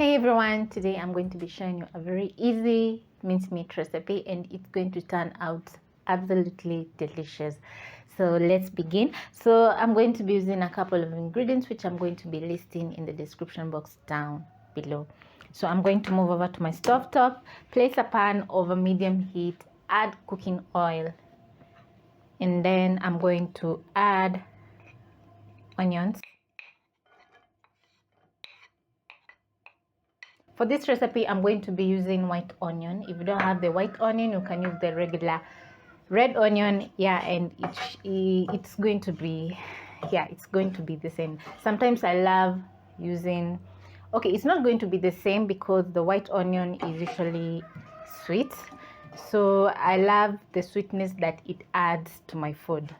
Hey everyone, today I'm going to be showing you a very easy mincemeat recipe and it's going to turn out absolutely delicious. So let's begin. So I'm going to be using a couple of ingredients which I'm going to be listing in the description box down below. So I'm going to move over to my stove top, place a pan over medium heat, add cooking oil, and then I'm going to add onions. For this recipe, I'm going to be using white onion. If you don't have the white onion, you can use the regular red onion. Yeah, and it's going to be, it's going to be the same. Sometimes I love using, okay, it's not going to be the same because the white onion is usually sweet. So I love the sweetness that it adds to my food.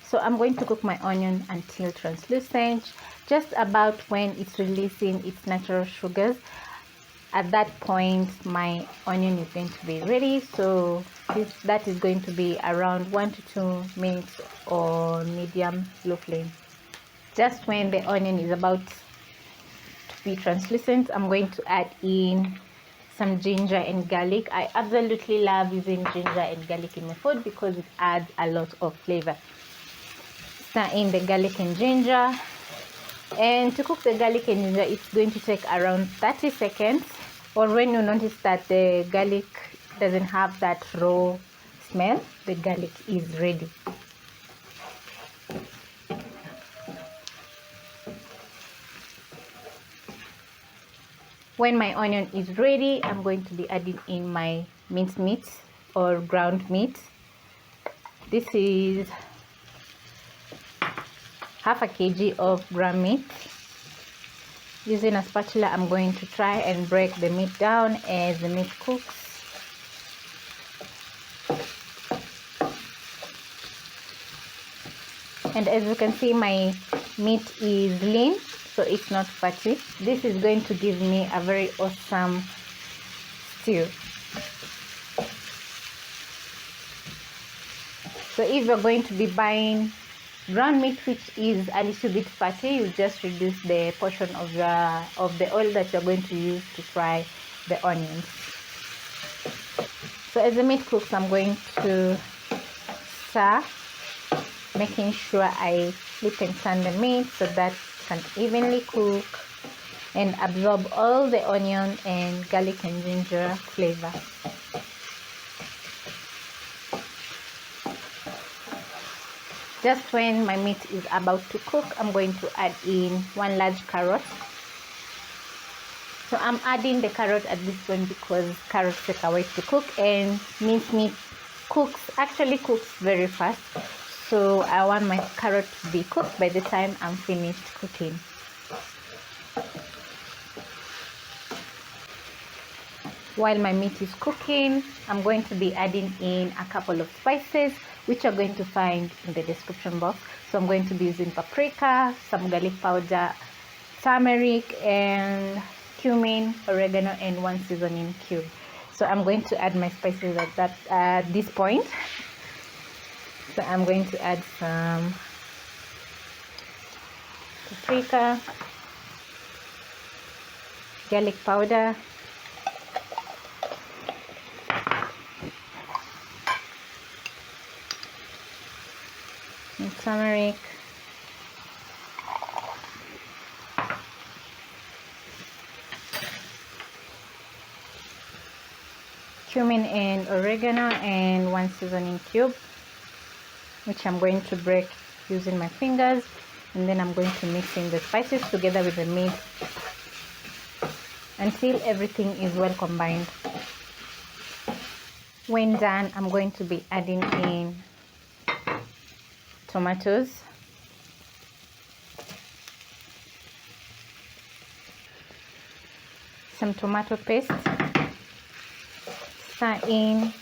So I'm going to cook my onion until translucent, just about when it's releasing its natural sugars. At that point, my onion is going to be ready. So that is going to be around 1 to 2 minutes on medium low flame. Just when the onion is about to be translucent, I'm going to add in some ginger and garlic. I absolutely love using ginger and garlic in my food because it adds a lot of flavor. Stir in the garlic and ginger, and to cook the garlic and ginger it's going to take around 30 seconds, or when you notice that the garlic doesn't have that raw smell, the garlic is ready. When my onion is ready, I'm going to be adding in my minced meat or ground meat. This is half a kg of ground meat. Using a spatula, I'm going to try and break the meat down as the meat cooks. And as you can see, my meat is lean, so it's not fatty. This is going to give me a very awesome stew. So if you're going to be buying ground meat which is a little bit fatty, you just reduce the portion of the oil that you're going to use to fry the onions. So as the meat cooks, I'm going to stir, making sure I flip and turn the meat so that it can evenly cook and absorb all the onion and garlic and ginger flavor. Just when my meat is about to cook, I'm going to add in 1 large carrot. So I'm adding the carrot at this point because carrots take a while to cook, and minced meat actually cooks very fast. So I want my carrot to be cooked by the time I'm finished cooking. While my meat is cooking, I'm going to be adding in a couple of spices which you're going to find in the description box. So I'm going to be using paprika, some garlic powder, turmeric, and cumin, oregano, and 1 seasoning cube. So I'm going to add my spices at this point. So I'm going to add some paprika, garlic powder, and turmeric, cumin and oregano, and 1 seasoning cube, which I'm going to break using my fingers, and then I'm going to mix in the spices together with the meat until everything is well combined. When done, I'm going to be adding in tomatoes, some tomato paste, stir in,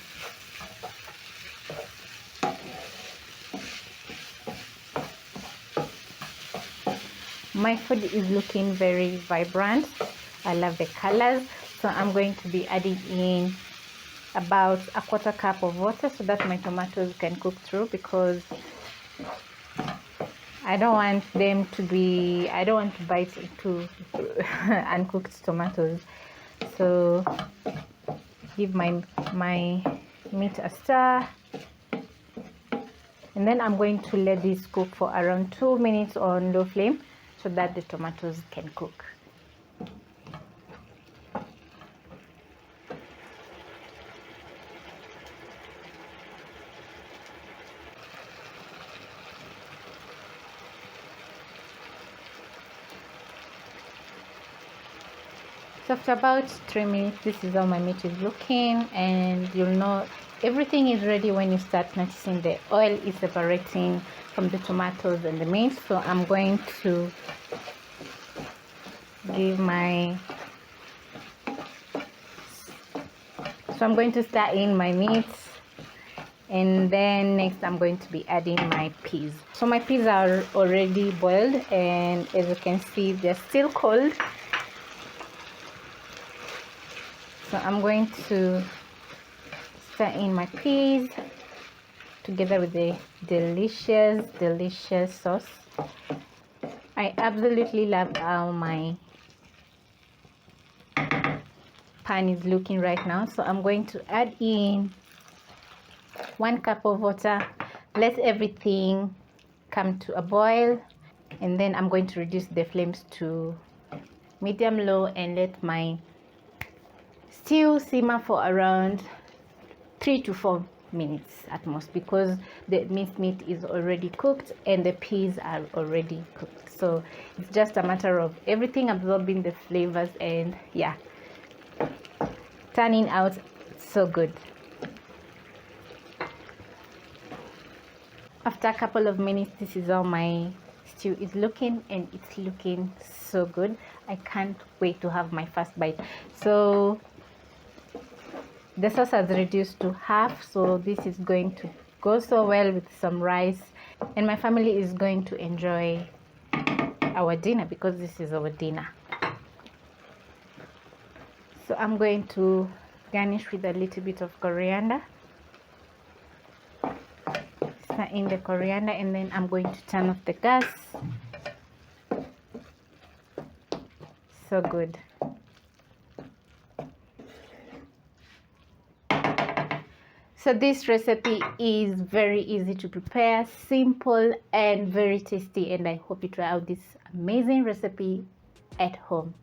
my food is looking very vibrant. I love the colors, so I'm going to be adding in about a 1/4 cup of water so that my tomatoes can cook through, because I don't want them to be, I don't want to bite into uncooked tomatoes. So give my meat a stir, and then I'm going to let this cook for around 2 minutes on low flame so that the tomatoes can cook. So after about 3 minutes, this is how my meat is looking, and you'll know everything is ready when you start noticing the oil is separating from the tomatoes and the meat. So I'm going to give my, I'm going to stir in my meat, and then next I'm going to be adding my peas. So my peas are already boiled, and as you can see, they're still cold. So I'm going to stir in my peas together with the delicious sauce. I absolutely love how my pan is looking right now. So I'm going to add in 1 cup of water, let everything come to a boil, and then I'm going to reduce the flames to medium low and let my stew simmer for around 3 to 4 minutes at most, because the minced meat is already cooked and the peas are already cooked. So it's just a matter of everything absorbing the flavors, and yeah, turning out so good. After a couple of minutes, this is how my stew is looking, and it's looking so good. I can't wait to have my first bite. So the sauce has reduced to half, so this is going to go so well with some rice, and my family is going to enjoy our dinner because this is our dinner. So I'm going to garnish with a little bit of coriander. Stir in the coriander, and then I'm going to turn off the gas. So good. So this recipe is very easy to prepare, simple and very tasty, and I hope you try out this amazing recipe at home.